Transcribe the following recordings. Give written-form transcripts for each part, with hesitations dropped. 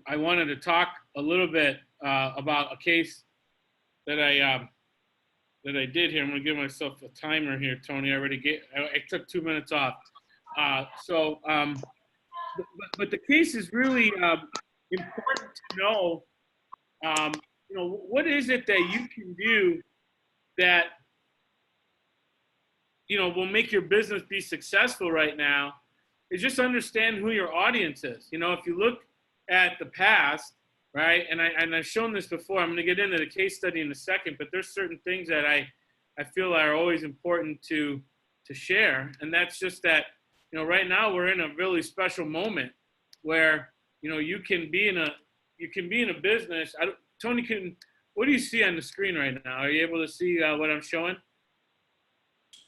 I wanted to talk a little bit about a case that I did here. I'm going to give myself a timer here, Tony. I took 2 minutes off. But the case is really important to know. What is it that you can do that will make your business be successful right now? Is just understand who your audience is. If you look at the past, right? And I've shown this before. I'm going to get into the case study in a second, but there's certain things that I feel are always important to share, and that's just that right now we're in a really special moment where you can be in a business. Tony, what do you see on the screen right now? Are you able to see what I'm showing?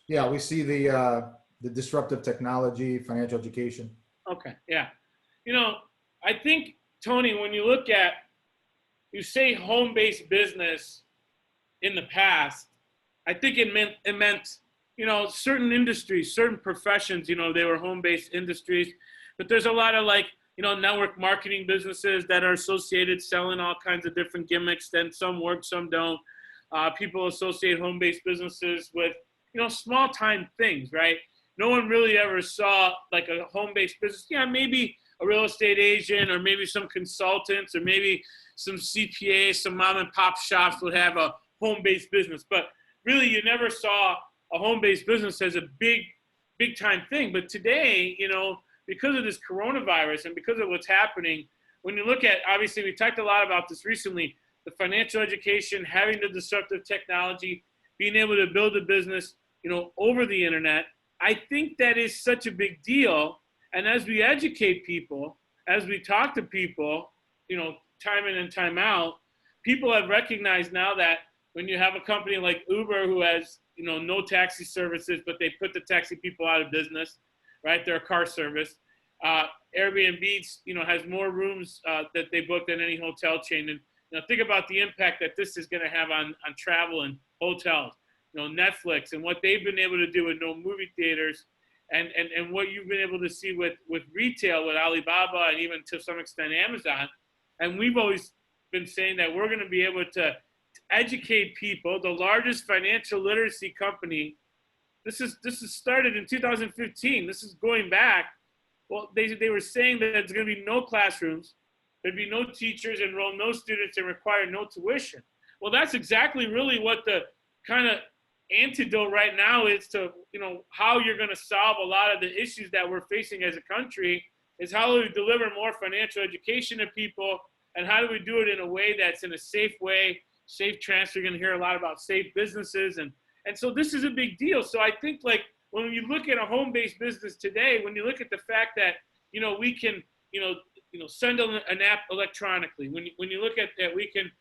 Yeah, we see the disruptive technology, financial education. Okay, yeah. I think, Tony, when you say home-based business in the past, I think it meant certain industries, certain professions, they were home-based industries, but there's a lot of network marketing businesses that are associated selling all kinds of different gimmicks. Then some work, some don't. People associate home-based businesses with, small-time things, right? No one really ever saw like a home-based business. Yeah, maybe a real estate agent, or maybe some consultants, or maybe some CPAs, some mom and pop shops would have a home-based business. But really, you never saw a home-based business as a big time thing. But today, because of this coronavirus and because of what's happening, when you look at, obviously, we talked a lot about this recently, the financial education, having the disruptive technology, being able to build a business, over the internet, I think that is such a big deal. And as we educate people, as we talk to people, time in and time out, people have recognized now that when you have a company like Uber who has, no taxi services, but they put the taxi people out of business, right? They're a car service. Airbnb, has more rooms that they book than any hotel chain. And think about the impact that this is going to have on travel and hotels. Netflix and what they've been able to do with no movie theaters, and what you've been able to see with retail, with Alibaba, and even to some extent Amazon. And we've always been saying that we're going to be able to educate people. The largest financial literacy company, this is started in 2015. This is going back. Well, they were saying that there's going to be no classrooms, there'd be no teachers, enroll no students, and require no tuition. Well, that's exactly really what the kind of antidote right now is to, how you're going to solve a lot of the issues that we're facing as a country, is how do we deliver more financial education to people, and how do we do it in a way that's in a safe way, safe transfer. You're going to hear a lot about safe businesses. And so this is a big deal. So I think when you look at a home-based business today, when you look at the fact that, we can, send an app electronically, when you look at that, we can,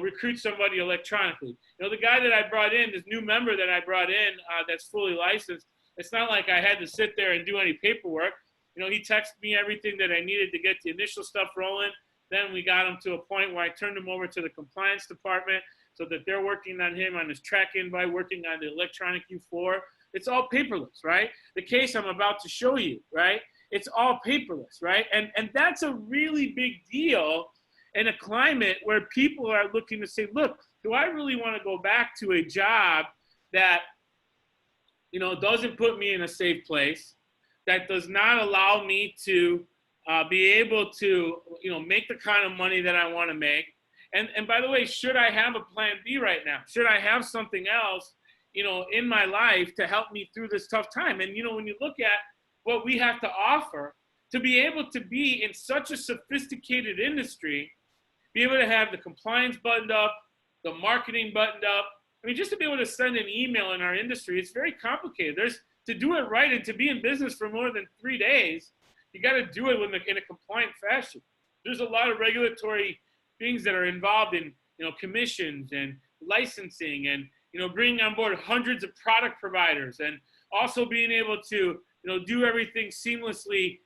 recruit somebody electronically. The guy that I brought in, this new member that I brought in, that's fully licensed, it's not like I had to sit there and do any paperwork. He texted me everything that I needed to get the initial stuff rolling. Then we got him to a point where I turned him over to the compliance department so that they're working on him on his track invite, working on the electronic U4. It's all paperless, right? The case I'm about to show you, right? It's all paperless, right? And that's a really big deal in a climate where people are looking to say, look, do I really want to go back to a job that, doesn't put me in a safe place, that does not allow me to be able to, make the kind of money that I want to make? And by the way, should I have a plan B right now? Should I have something else, in my life to help me through this tough time? And, when you look at what we have to offer, to be able to be in such a sophisticated industry, be able to have the compliance buttoned up, the marketing buttoned up. I mean, just to be able to send an email in our industry, it's very complicated. To do it right and to be in business for more than 3 days, you got to do it in a compliant fashion. There's a lot of regulatory things that are involved in, commissions and licensing, and, bringing on board hundreds of product providers, and also being able to, do everything seamlessly,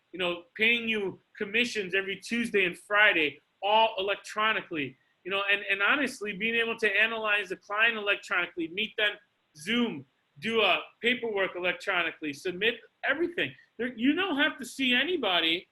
paying you commissions every Tuesday and Friday, all electronically, and honestly, being able to analyze the client electronically, meet them Zoom, do a paperwork electronically, submit everything. You don't have to see anybody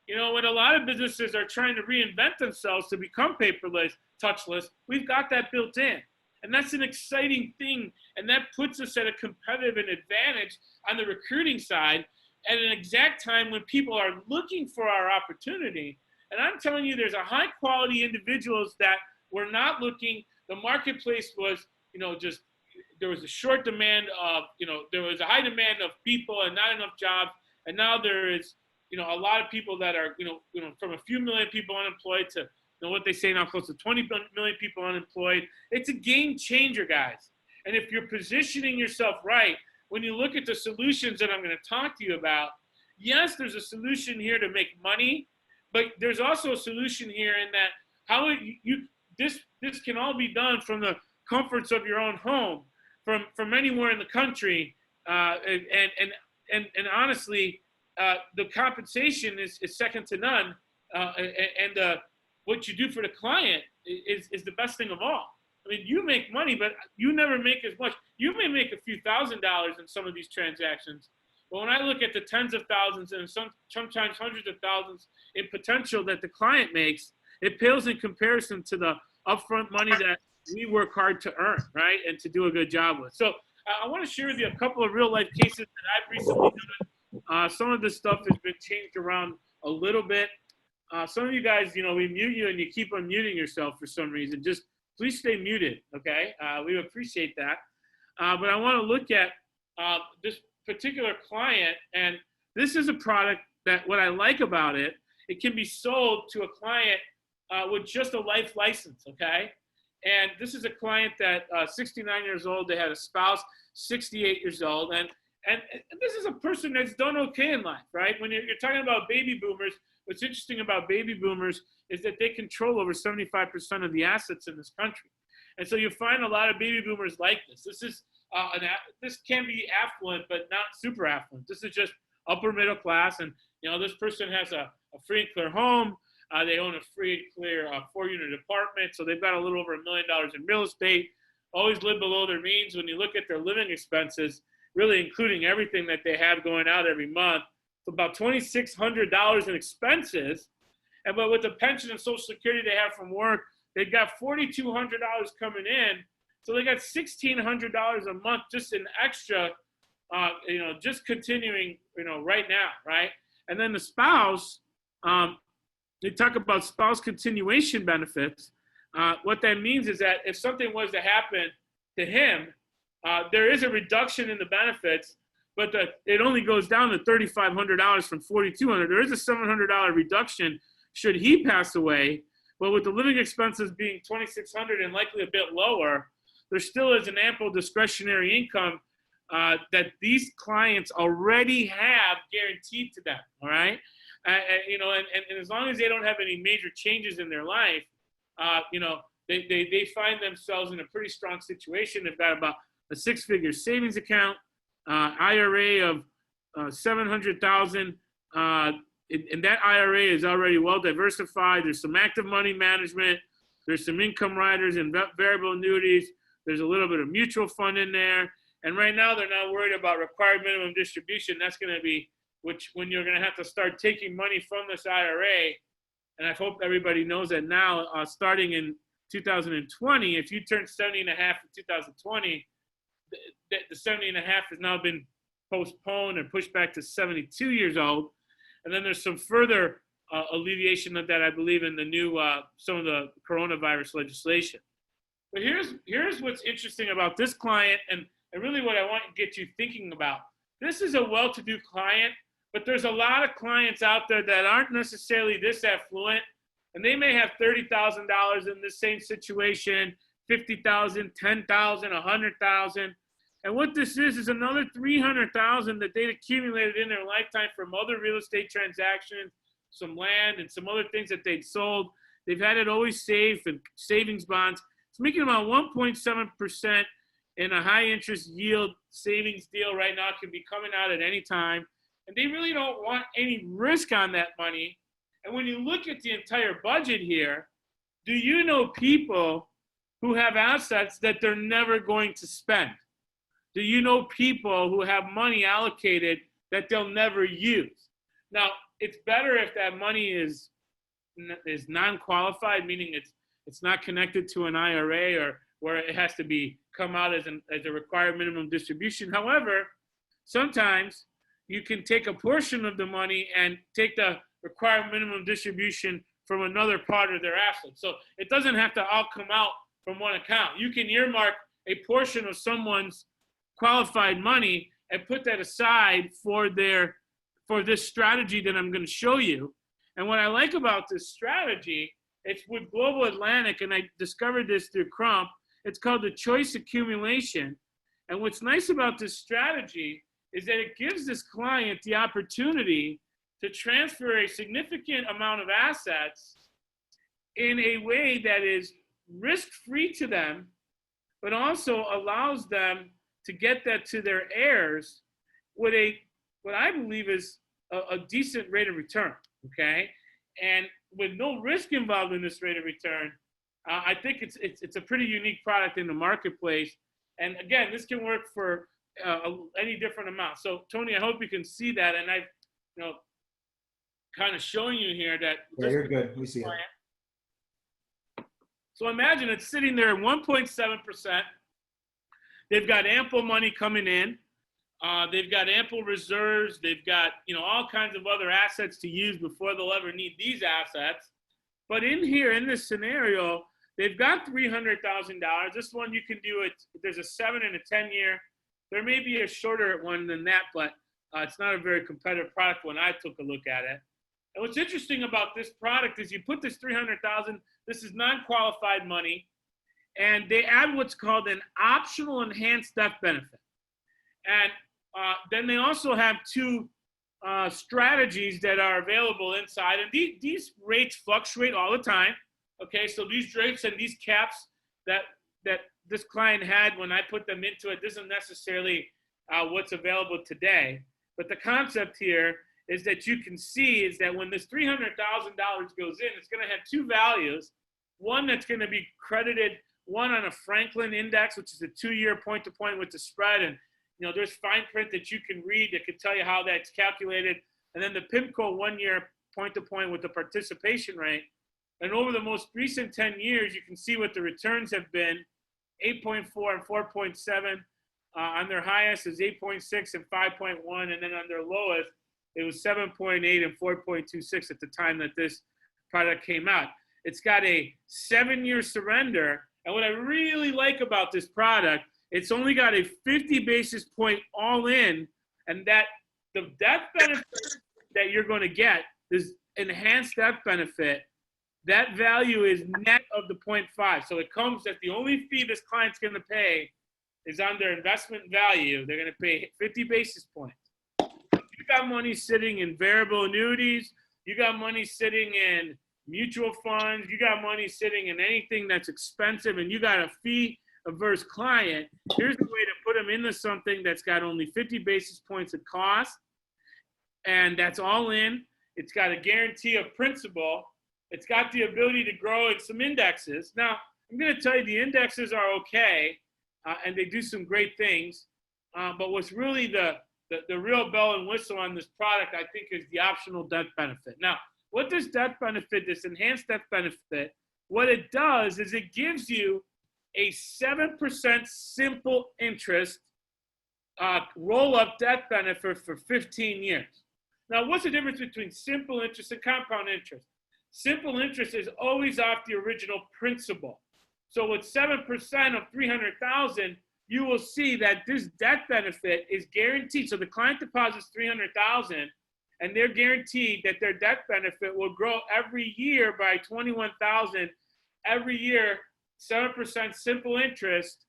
You know, when a lot of businesses are trying to reinvent themselves to become paperless, touchless, we've got that built in. And that's an exciting thing. And that puts us at a competitive advantage on the recruiting side at an exact time when people are looking for our opportunity. And I'm telling you, there's a high quality individuals that were not looking. The marketplace was, you know, just, there was a short demand of, you know, there was a high demand of people and not enough jobs. And now there is, you know, a lot of people that are, you know, from a few million people unemployed to, you know, what they say now, close to 20 million people unemployed. It's a game changer, guys. And if you're positioning yourself right, when you look at the solutions that I'm going to talk to you about, yes, there's a solution here to make money, but there's also a solution here in that how this can all be done from the comforts of your own home, from anywhere in the country, and honestly, the compensation is second to none, and what you do for the client is the best thing of all. I mean, you make money, but you never make as much. You may make a few $1,000s in some of these transactions, but when I look at the tens of thousands and sometimes hundreds of thousands in potential that the client makes, it pales in comparison to the upfront money that we work hard to earn, right, and to do a good job with. So I want to share with you a couple of real life cases that I've recently done. Some of this stuff has been changed around a little bit. Some of you guys, you know, we mute you and you keep unmuting yourself for some reason. Just please stay muted, okay? We appreciate that. But I want to look at this particular client, and this is a product that what I like about it, it can be sold to a client with just a life license, okay? And this is a client that 69 years old, they had a spouse, 68 years old, and this is a person that's done okay in life, right? When you're talking about baby boomers, what's interesting about baby boomers is that they control over 75% of the assets in this country. And so you find a lot of baby boomers like this. This can be affluent, but not super affluent. This is just upper middle class. And, you know, this person has a free and clear home. They own a free and clear 4-unit apartment. So they've got a little over $1 million in real estate, always live below their means. When you look at their living expenses, really including everything that they have going out every month, it's about $2,600 in expenses. But with the pension and Social Security they have from work, they've got $4,200 coming in. So they got $1,600 a month just in extra, you know, just continuing, you know, right now, right? And then the spouse, they talk about spouse continuation benefits. What that means is that if something was to happen to him, there is a reduction in the benefits, but it only goes down to $3,500 from $4,200. There is a $700 reduction should he pass away, but with the living expenses being $2,600 and likely a bit lower, there still is an ample discretionary income that these clients already have guaranteed to them. All right, you know, and as long as they don't have any major changes in their life, you know, they find themselves in a pretty strong situation. They've got about a 6-figure savings account, IRA of $700,000. And that IRA is already well diversified. There's some active money management. There's some income riders and variable annuities. There's a little bit of mutual fund in there. And right now they're not worried about required minimum distribution. That's going to be when you're going to have to start taking money from this IRA. And I hope everybody knows that now, starting in 2020, if you turn 70 and a half in 2020, the 70 and a half has now been postponed and pushed back to 72 years old. And then there's some further alleviation of that, I believe, in the new some of the coronavirus legislation. But here's what's interesting about this client, and really what I want to get you thinking about. This is a well-to-do client, but there's a lot of clients out there that aren't necessarily this affluent, and they may have $30,000 in the same situation, $50,000, $10,000, $100,000. And what this is another $300,000 that they'd accumulated in their lifetime from other real estate transactions, some land, and some other things that they'd sold. They've had it always safe and savings bonds. It's making about 1.7% in a high interest yield savings deal right now. It can be coming out at any time. And they really don't want any risk on that money. And when you look at the entire budget here, do you know people who have assets that they're never going to spend? Do you know people who have money allocated that they'll never use? Now, it's better if that money is non-qualified, meaning it's not connected to an IRA or where it has to be come out as a required minimum distribution. However, sometimes you can take a portion of the money and take the required minimum distribution from another part of their assets. So it doesn't have to all come out from one account. You can earmark a portion of someone's qualified money and put that aside for this strategy that I'm going to show you. And what I like about this strategy, it's with Global Atlantic, and I discovered this through Crump. It's called the choice accumulation. And what's nice about this strategy is that it gives this client the opportunity to transfer a significant amount of assets in a way that is risk-free to them, but also allows them to get that to their heirs with what I believe is a decent rate of return, okay? And with no risk involved in this rate of return, I think it's a pretty unique product in the marketplace. And again, this can work for any different amount. So Tony, I hope you can see that. And I've, kind of showing you here that. Yeah, you're good. We see it. So imagine it's sitting there at 1.7%. They've got ample money coming in. They've got ample reserves. They've got, all kinds of other assets to use before they'll ever need these assets. But in here, in this scenario, they've got $300,000. This one you can do it. There's a 7 and a 10 year. There may be a shorter one than that, but it's not a very competitive product when I took a look at it. And what's interesting about this product is you put this $300,000. This is non-qualified money, and they add what's called an optional enhanced death benefit. And then they also have two strategies that are available inside. And these rates fluctuate all the time. Okay, so these rates and these caps that this client had when I put them into it isn't necessarily what's available today. But the concept here is that you can see is that when this $300,000 goes in, it's going to have two values. One that's going to be credited, one on a Franklin index, which is a 2-year point-to-point with the spread. And there's fine print that you can read that can tell you how that's calculated. And then the PIMCO 1-year point-to-point with the participation rate. And over the most recent 10 years, you can see what the returns have been, 8.4 and 4.7. On their highest is 8.6 and 5.1. And then on their lowest, it was 7.8 and 4.26 at the time that this product came out. It's got a 7-year surrender. And what I really like about this product, it's only got a 50 basis point all in, and that the death benefit that you're going to get, this enhanced death benefit, that value is net of the 0.5. So it comes that the only fee this client's going to pay is on their investment value. They're going to pay 50 basis points. You got money sitting in variable annuities. You got money sitting in mutual funds. You got money sitting in anything that's expensive, and you got a fee-averse client. Here's the way to put them into something that's got only 50 basis points of cost, and that's all in. It's got a guarantee of principal. It's got the ability to grow in some indexes. Now, I'm going to tell you the indexes are okay, and they do some great things. But what's really the real bell and whistle on this product, I think, is the optional death benefit. Now, what this death benefit, this enhanced death benefit, what it does is it gives you a 7% simple interest roll-up death benefit for 15 years. Now, what's the difference between simple interest and compound interest? Simple interest is always off the original principal. So with 7% of 300,000, you will see that this death benefit is guaranteed. So the client deposits 300,000, and they're guaranteed that their death benefit will grow every year by 21,000 every year, 7% simple interest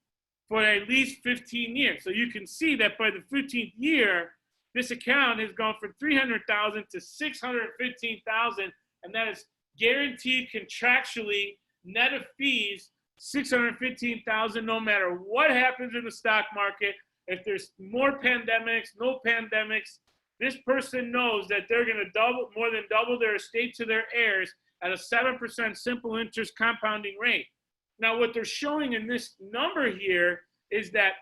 for at least 15 years. So you can see that by the 15th year, this account has gone from 300,000 to 615,000, and that is guaranteed contractually, net of fees, 615,000, no matter what happens in the stock market. If there's more pandemics, no pandemics, this person knows that they're going to more than double their estate to their heirs at a 7% simple interest compounding rate. Now, what they're showing in this number here is that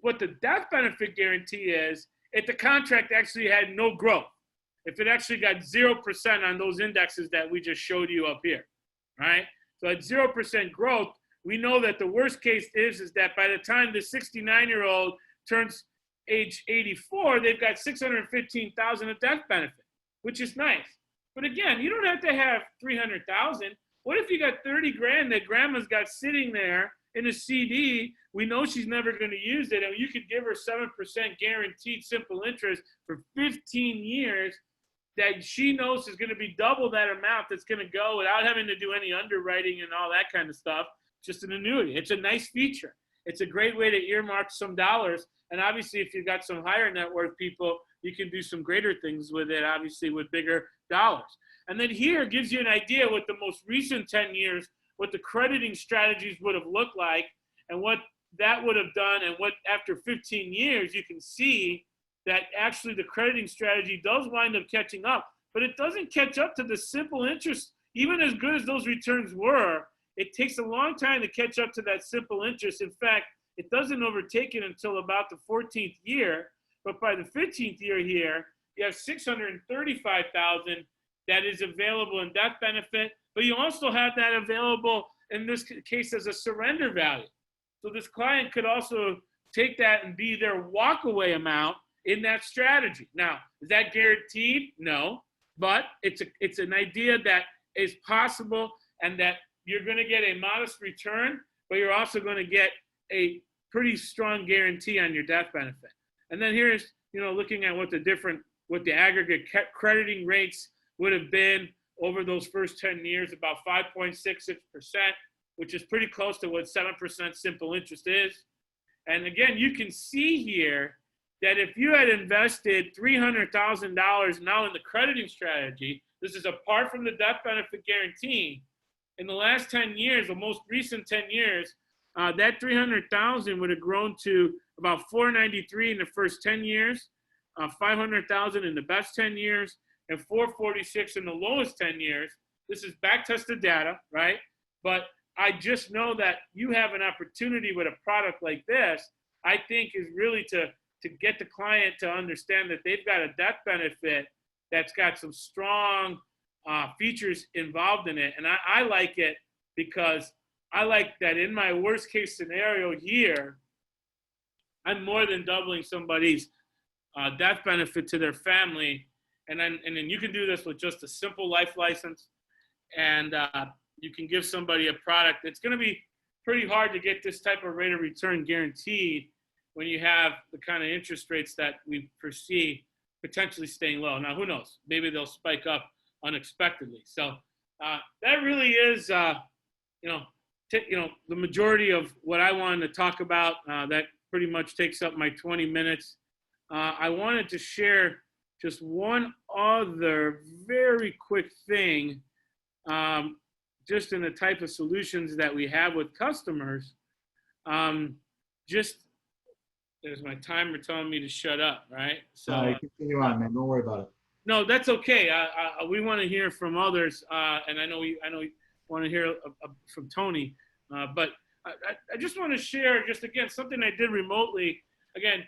what the death benefit guarantee is, if the contract actually had no growth. if it actually got 0% on those indexes that we just showed you up here, right? So at 0% growth, we know that the worst case is that by the time the 69-year-old turns age 84, they've got $615,000 of death benefit, which is nice. But again, you don't have to have $300,000. What if you got 30 grand that grandma's got sitting there in a CD? We know she's never going to use it, and you could give her 7% guaranteed simple interest for 15 years that she knows is going to be double that amount that's going to go without having to do any underwriting and all that kind of stuff. Just an annuity. It's a nice feature. It's a great way to earmark some dollars. And obviously, if you've got some higher net worth people, you can do some greater things with it, obviously, with bigger dollars. And then here gives you an idea what the most recent 10 years, what the crediting strategies would have looked like and what that would have done. And what after 15 years, you can see that actually the crediting strategy does wind up catching up, but it doesn't catch up to the simple interest. Even as good as those returns were, it takes a long time to catch up to that simple interest. In fact, it doesn't overtake it until about the 14th year, but by the 15th year here, you have $635,000 that is available in death benefit, but you also have that available in this case as a surrender value. So this client could also take that and be their walkaway amount in that strategy. Now, is that guaranteed? No, but it's an idea that is possible and that you're going to get a modest return, but you're also going to get a pretty strong guarantee on your death benefit. And then here's, looking at what the aggregate crediting rates would have been over those first 10 years, about 5.66%, which is pretty close to what 7% simple interest is. And again, you can see here that if you had invested $300,000 now in the crediting strategy, this is apart from the death benefit guarantee, in the last 10 years, the most recent 10 years, that $300,000 would have grown to about $493 in the first 10 years, $500,000 in the best 10 years, and $446 in the lowest 10 years. This is back-tested data, right? But I just know that you have an opportunity with a product like this, I think is really to get the client to understand that they've got a death benefit that's got some strong features involved in it. And I like it because I like that in my worst case scenario here, I'm more than doubling somebody's death benefit to their family. And then you can do this with just a simple life license. And you can give somebody a product. It's going to be pretty hard to get this type of rate of return guaranteed when you have the kind of interest rates that we foresee potentially staying low. Now, who knows? Maybe they'll spike up unexpectedly. So that really is, the majority of what I wanted to talk about. That pretty much takes up my 20 minutes. I wanted to share just one other very quick thing, just in the type of solutions that we have with customers. There's my timer telling me to shut up, right? So continue on, man. Don't worry about it. No, that's okay. We want to hear from others, and I know you want to hear from Tony. But I just want to share, just again, something I did remotely. Again,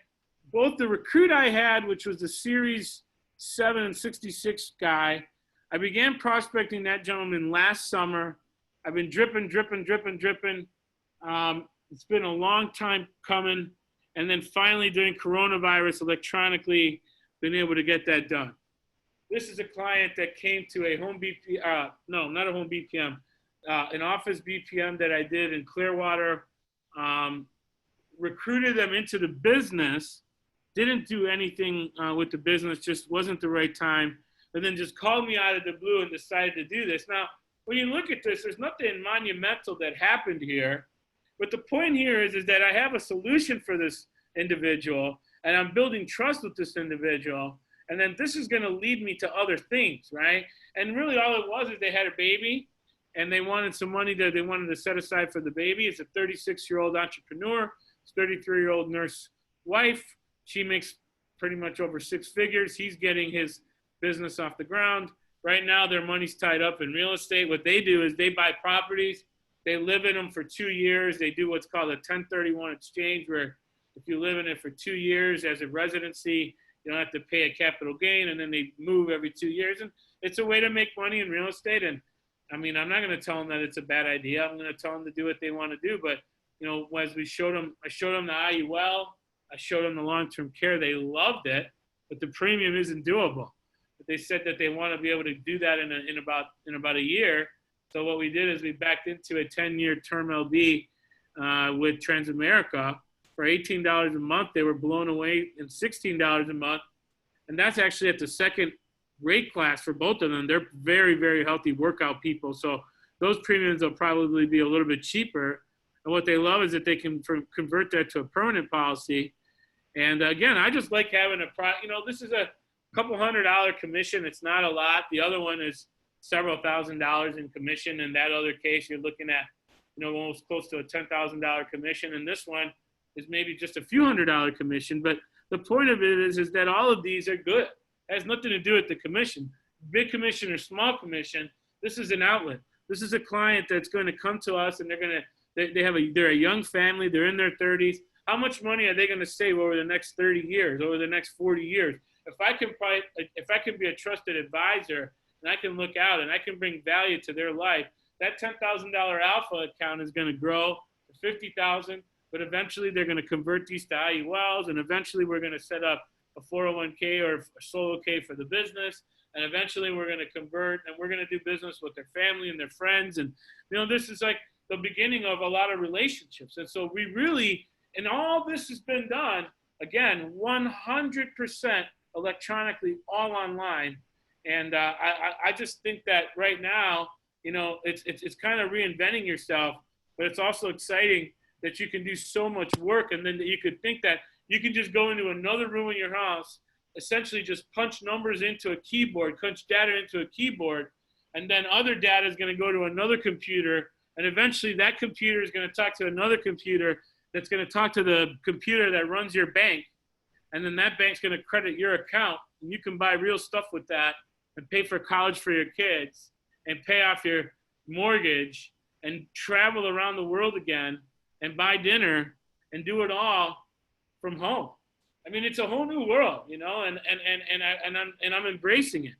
both the recruit I had, which was the Series 7 and 66 guy, I began prospecting that gentleman last summer. I've been dripping. It's been a long time coming. And then finally, during coronavirus, electronically, been able to get that done. This is a client that came to a home BPM, no, not a home BPM, an office BPM that I did in Clearwater, recruited them into the business, didn't do anything with the business, just wasn't the right time, and then just called me out of the blue and decided to do this. Now, when you look at this, there's nothing monumental that happened here. But the point here is that I have a solution for this individual, and I'm building trust with this individual. And then this is going to lead me to other things, right? And really all it was is they had a baby, and they wanted some money that they wanted to set aside for the baby. It's a 36-year-old entrepreneur, 33-year-old nurse wife. She makes pretty much over 6 figures. He's getting his business off the ground. Right now, their money's tied up in real estate. What they do is they buy properties. They live in them for 2 years. They do what's called a 1031 exchange, where if you live in it for 2 years as a residency, You don't have to pay a capital gain, and then they move every 2 years. And it's a way to make money in real estate. And I mean, I'm not going to tell them that it's a bad idea. I'm going to tell them to do what they want to do. But, you know, as I showed them the IUL, I showed them the long-term care. They loved it, but the premium isn't doable. But they said that they want to be able to do that in about a year. So what we did is we backed into a 10-year term LB with Transamerica for $18 a month. They were blown away in $16 a month, and that's actually at the second rate class for both of them. They're very, very healthy workout people, so those premiums will probably be a little bit cheaper. And what they love is that they can convert that to a permanent policy. And again, I just like having this is a couple $100 commission. It's not a lot. The other one is several $1,000s in commission. In that other case, you're looking at, almost close to a $10,000 commission. And this one is maybe just a few $100 commission. But the point of it is that all of these are good. It has nothing to do with the commission. Big commission or small commission, this is an outlet. This is a client that's going to come to us, and they're a young family. They're in their 30s. How much money are they going to save over the next 30 years, over the next 40 years? If I can be a trusted advisor, and I can look out and I can bring value to their life, that $10,000 alpha account is going to grow to $50,000. But eventually they're going to convert these to IULs, and eventually we're going to set up a 401k or a solo K for the business. And eventually we're going to convert, and we're going to do business with their family and their friends. And, this is like the beginning of a lot of relationships. And so we really, and all this has been done, again, 100% electronically, all online. And I just think that right now, it's kind of reinventing yourself, but it's also exciting that you can do so much work, and then that you could think that you can just go into another room in your house, essentially just punch numbers into a keyboard, punch data into a keyboard, and then other data is going to go to another computer, and eventually that computer is going to talk to another computer that's going to talk to the computer that runs your bank, and then that bank's going to credit your account, and you can buy real stuff with that and pay for college for your kids and pay off your mortgage and travel around the world again and buy dinner and do it all from home. I mean, it's a whole new world, and I'm embracing it.